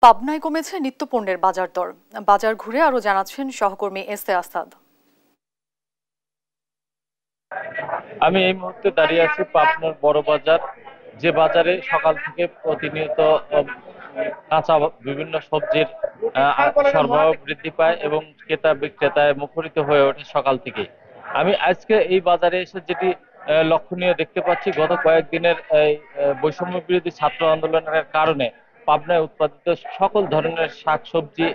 পাবনায় কমেছে নিত্যপণ্যের বাজার দর। বাজার ঘুরে আরো জানাচ্ছেন সহকর্মী এস এ আসাদ। আমি এই মুহূর্তে দাঁড়িয়ে আছি পাবনার বড় বাজার, যে বাজারে সকাল থেকে প্রতিনিয়ত কাঁচা বিভিন্ন সবজির সরবরাহ বৃদ্ধি পায় এবং ক্রেতা বিক্রেতায় মুখরিত হয়ে ওঠে সকাল থেকে। আমি আজকে এই বাজারে এসে যেটি লক্ষণীয় দেখতে পাচ্ছি, গত কয়েকদিনের এই বৈষম্য বিরোধী ছাত্র আন্দোলনের কারণে পাবনায় উৎপাদিত সকল ধরনের শাকসবজি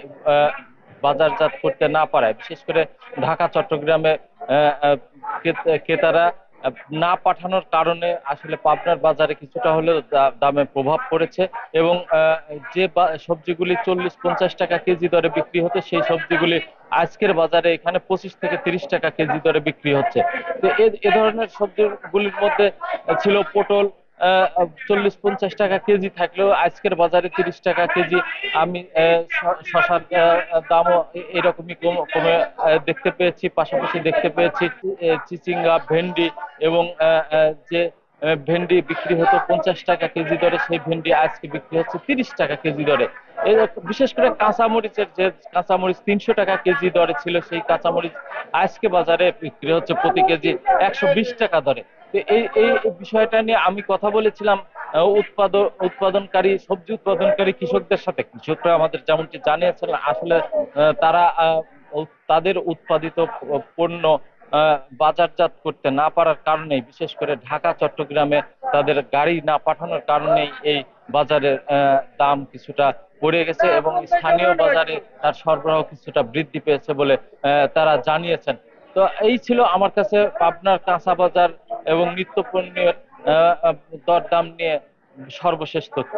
বাজারজাত করতে না পারায়, বিশেষ করে ঢাকা চট্টগ্রামে ক্রেতারা না পাঠানোর কারণে আসলে পাবনার বাজারে কিছুটা হলেও দামে প্রভাব পড়েছে এবং যে সবজিগুলি 40-50 টাকা কেজি দরে বিক্রি হতো, সেই সবজিগুলি আজকের বাজারে এখানে 25 থেকে 30 টাকা কেজি দরে বিক্রি হচ্ছে। তো এ ধরনের সবজিগুলির মধ্যে ছিল পটল 40-50 টাকা কেজি থাকলেও আজকের বাজারে 30 টাকা কেজি। আমি শশার দামও এরকমই কমে দেখতে পেয়েছি। পাশাপাশি দেখতে পেয়েছি চিচিঙ্গা, ভেন্ডি এবং যে ভেন্ডি বিক্রি হতো 50 টাকা কেজি দরে, সেই ভেন্ডি আজকে বিক্রি হচ্ছে 30 টাকা কেজি দরে। বিশেষ করে কাঁচামরিচের, যে কাঁচামরিচ 300 টাকা কেজি দরে ছিল, সেই কাঁচামরিচ আজকে বাজারে বিক্রি হচ্ছে প্রতি কেজি 120 টাকা দরে। তো এই এই বিষয়টা নিয়ে আমি কথা বলেছিলাম উৎপাদনকারী, সবজি উৎপাদনকারী কৃষকদের সাথে। কৃষকরা আমাদের যেমনটি জানিয়েছেন, আসলে তারা তাদের উৎপাদিত পণ্য বাজারজাত করতে না পারার কারণেই, বিশেষ করে ঢাকা চট্টগ্রামে তাদের গাড়ি না পাঠানোর কারণেই এই বাজারের দাম কিছুটা পড়ে গেছে এবং স্থানীয় বাজারে তার সরবরাহ কিছুটা বৃদ্ধি পেয়েছে বলে তারা জানিয়েছেন। তো এই ছিল আমার কাছে পাবনার কাঁচা বাজার এবং নিত্যপণ্যের দরদাম নিয়ে সর্বশেষ তথ্য।